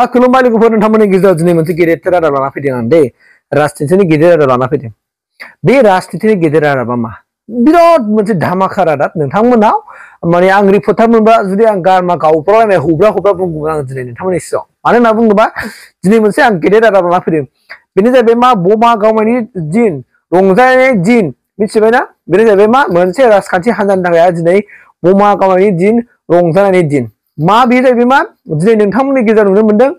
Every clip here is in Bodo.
खुलुमबाय लोगोफोर नोंथांमोननि गेजेराव दिनै मोनसे गेदेर रादाब लाना फैदों आं दे राजनितिनि गेदेर रादाब लाना फैदों बे राजनितिनि गेदेर रादाबा मा बिराद मोनसे धामाका रादाब नोंथांमोनाव माने आं रिपर्टार मोनबा जुदि आं गारमा गावब्रालायनाय हुब्रा बुंगौमोन आं दिनै नोंथांमोननि सिगाङाव मानो होनना बुङोबा दिनै मोनसे आं गेदेर रादाब लाना फैदों बेनो जाहैबाय मा बमा गावनायनि दिन रंजानायनि दिन मिथिबायना बेनो जाहैबाय मा मोनसे राजखान्थि हान्जानि थाखाय दिनै बमा गावनायनि दिन रंजानायनि दिन मा बे जाहैबाय मा दिनै नोंथांमोननि गेजेराव नुनो मोनदों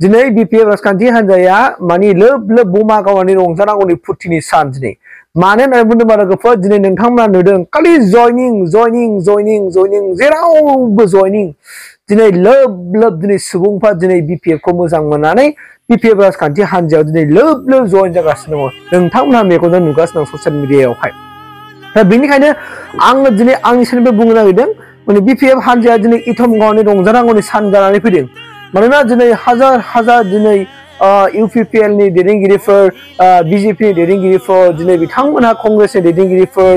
दिनै बिपिएफ राजखान्थि हान्जाया माने लोब लोब बमा गावनानै रंजानांगौनि फुर्तिनि सान दिनै मानो होननानै बुंदोंबा लोगोफोर दिनै नोंथांमोना नुदों खालि जयनिं जेरावबो जयनिं दिनै लोब लोब दिनै सुबुंफ्रा दिनै बिपिएफखौ मोजां मोननानै बिपिएफ राजखान्थि हान्जायाव दिनै लोब लोब जयन जागासिनो दङ नोंथांमोना मेगनजों नुगासिनो दं ससियेल मिडियायावहाय दा बेनिखायनो आङो दिनै आंनि साननिफ्राय बुंनो नागिरदों माने बिपिएफ हान्जाया दिनै इथम गावनानै रंजानांगौनि सान जानानै फैदों मानोना दिनै हाजार दिनै इउपिपिएल नि दैदेनगिरिफोर बिजेपि नि दैदेनगिरिफोर दिनै बिथांमोनहा कंग्रेसनि दैदेनगिरिफोर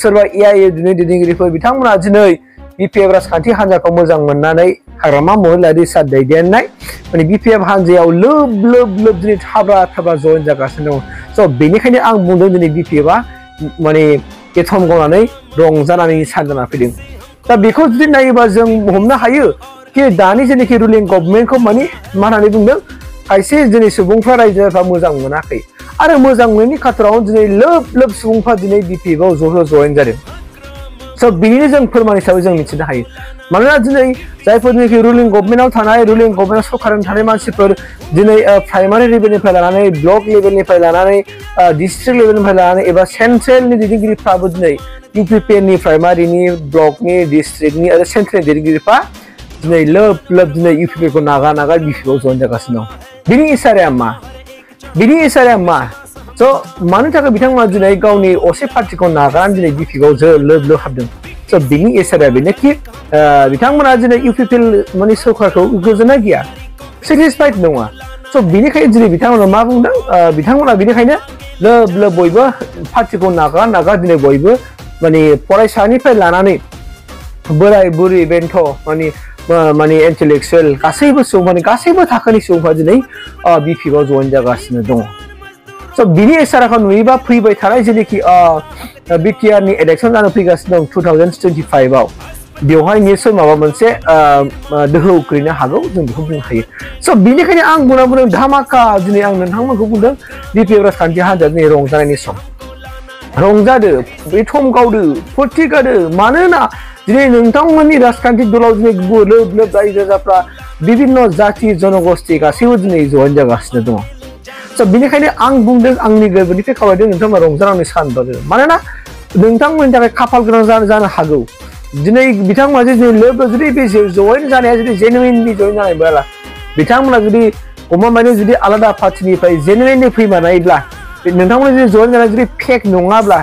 सोरबा एआइए नि दैदेनगिरिफोर बिथांमोनहा दिनै बिपिएफ राजखान्थि हान्जाखौ मोजां मोननानै हाग्रामा महिलारि सान दैदेननाय माने बिपिएफ हान्जायाव लोब लोब दिनै थाब्रा जयन जागासिनो दं स' बेनिखायनो आं बुंदों दिनै बिपिएफआ माने एथम गावनानै रंजानानै सान जाना फैदों दा बेखौ जुदि नायोबा जों हमनो हायो कि दानि जेनाखि रुलिं गभर्नमेन्टखौ माने मा होननानै बुंदों खायसे दिनै सुबुंफ्रा रायजोफ्रा मोजां मोनाखै आरो मोजां मोनैनि खाथाराव दिनै लोब सुबुंफ्रा दिनै बिपिएफआव जयन जादों स' बिनिनो जों फोरमान हिसाबै जों मिथिनो हायो मानोना दिनै जायफोरनिखि रुलिं गभर्नमेन्टआव थानाय रुलिं गभर्नमेन्टआव सरकाराव थानाय मानसिफोर दिनै प्राइमारि लेभेलनिफ्राय लानानै ब्लक लेभेलनिफ्राय लानानै डिस्ट्रिक्ट लेभेलनिफ्राय लानानै एबा सेन्ट्रेलनि दैदेनगिरिफ्राबो दिनै इउपिपिएलनि प्राइमारिनि ब्लकनि डिस्ट्रिक्टनि आरो सेन्ट्रेलनि दैदेनगिरिफ्रा दिनै लोब दिनै इउपिपिएलखौ नागार बिपिएफआव जयन जागासिनो दं बिनि इसाराया मा स' मानो थाखाय बिथांमोना दिनै गावनि असे पार्टिखौ नागारनानै दिनै बिपिएफआव लोब हाबदों स' बिनि इसाराया बेनोखि बिथांमोना दिनै इउपिपिएल माने सरकारखौ गोजोननाय गैया सेटिसफाइड नङा स' बिनिखायनो दिनै बिथांमोना मा बुंदों बिथांमोना बिनिखायनो लोब बयबो पार्टिखौ नागार दिनै बयबो माने फरायसानिफ्राय लानानै बोराय बुरि बेन्थ' माने इन्टेलेक्सुयेल गासैबो सुबुं गासैबो थाखोनि सुबुंफ्रा दिनै बिपिएफआव जयन जागासिनो दङ स' बिनि इसाराखौ नुयोबा फैबाय थानाय जेनेखि बिटिआरनि इलेक्सन जानो फैगासिनो दं 2025आव बेवहाय निश्चय माबा मोनसे दोहौ गोग्लैनो हागौ जों बेखौ बुंनो हायो स' बिनिखायनो आं बुंदों धामाका दिनै आं नोंथांमोनखौ बुंदों बिपिएफ राजखान्थि हान्जा दिनै रंजानायनि सम रंजादो एथम गावदो फुर्ति गादो मानोना दिनै नोंथांमोननि राजखान्थि दलाव दिनै लोब रायजो राजाफ्रा बिभिन्न जाति जनगोष्ठी गासैबो दिनै जयन जागासिनो दङ स' बिनिखायनो आं बुंदों आंनि गोरबोनिफ्राय खावलायदों नोंथांमोना रंजानानै सान बारो मानोना नोंथांमोननि थाखाय खाफाल गोनां जानो हागौ दिनै बिथांमोना जुदि लोब जुदि बे जयन जानाया जुदि जेनुइनलि जयन जानायब्ला बिथांमोना जुदि गमामायनो जुदि आलादा पार्टिनिफ्राय जेनुइनलि फैमानायब्ला नोंथांमोना जुदि जयन जानाय जुदि फेक नङाब्ला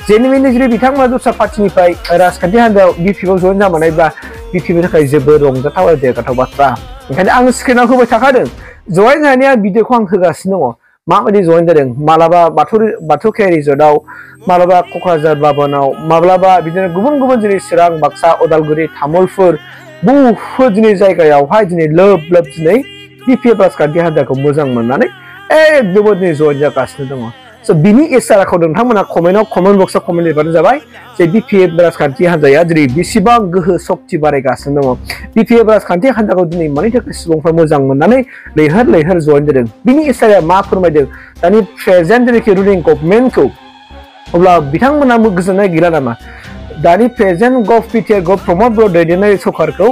जेनुइनलि जुदि बिथांमोना दस्रा पार्टिनिफ्राय राजखान्थि हान्जायाव बिपिएफआव जयन जामानायब्ला बिपिएफनि थाखाय जोबोद रंजाथाव आरो देरगाथाव बाथ्रा ओंखायनो आं स्क्रिनाव होबाय थाखादों जयन जानाया भिडिअखौ आं होगासिनो दङ माबायदि जयन जादों मालाबा बाथौ खेराइ रिजर्टआव मालाबा क'क्राझार बागानाव माब्लाबा बिदिनो गुबुन जेरै चिरां बाक्सा उदालगुरि तामुलपुर बुहुद दिनै जायगायावहाय दिनै लोब दिनै बिपिएफ राजखान्थि हान्जाखौ मोजां मोननानै एकदम दिनै जयन जागासिनो दङ स' बिनि इसाराखौ नोंथांमोना कमेन्ट बक्सआव कमेन्ट लिरबानो जाबाय जे बिपिएफ राजखान्थि हान्जाया दिनै बेसेबां गोहो सक्ति बारायगासिनो दङ बिपिएफ राजखान्थि हान्जाखौ दिनै मानि थाखाय सुबुंफ्रा मोजां मोननानै लैहोर जयन जादों बिनि इसाराया मा फोरमायदों दानि प्रेजेन्ट जेनाखि रुलिं गभर्नमेन्टखौ अब्ला बिथांमोना गोजोननाय गैला नामा दानि प्रेजेन्ट बिटिआर प्रमद बर' दैदेननाय सरकारखौ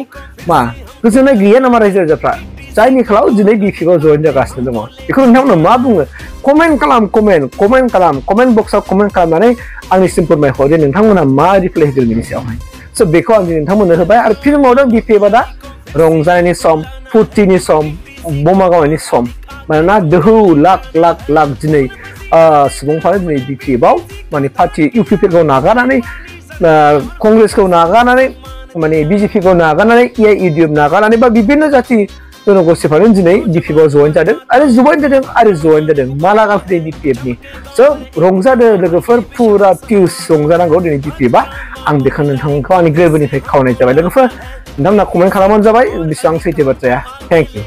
मा गोजोननाय गैया नामा रायजो राजाफ्रा जायनि खालाव दिनै बिपिएफआव जयन जागासिनो दङ बेखौ नोंथांमोना मा बुङो कमेन्ट बक्सआव कमेन्ट खालामनानै आंनिसिम फोरमायहरदो नोंथांमोना मा रिप्लाइ होदों बेनि सायावहाय स' बेखौ आं दिनै नोंथांमोननो होबाय आरो फिन बुंबावदों बिपिएफआ दा रंजानायनि सम फुर्तिनि सम बमा गावनायनि सम मानोना दोहौ लाख दिनै सुबुंफ्रा दिनै बिपिएफआव माने पार्टि इउपिपिएलखौ नागारनानै कंग्रेसखौ नागारनानै माने बिजेपिखौ नागारनानै एआइइडिएफ नागारनानै बा बिभिन्न जाति जनगोष्ठीफ्रानो दिनै बिपिएफआव जयन जादों माला गाखोदों बिपिएफनि स' रंजादो लोगोफोर फुरा पिउस रंजानांगौ दिनै बिपिएफआ आं बेखौ नोंथांखौ आंनि गोरबोनिफ्राय खावलायनाय जाबाय लोगोफोर नोंथांमोना कमेन्ट खालामबानो जाबाय बेसेबां सैथो बाथ्राया थेंक इउ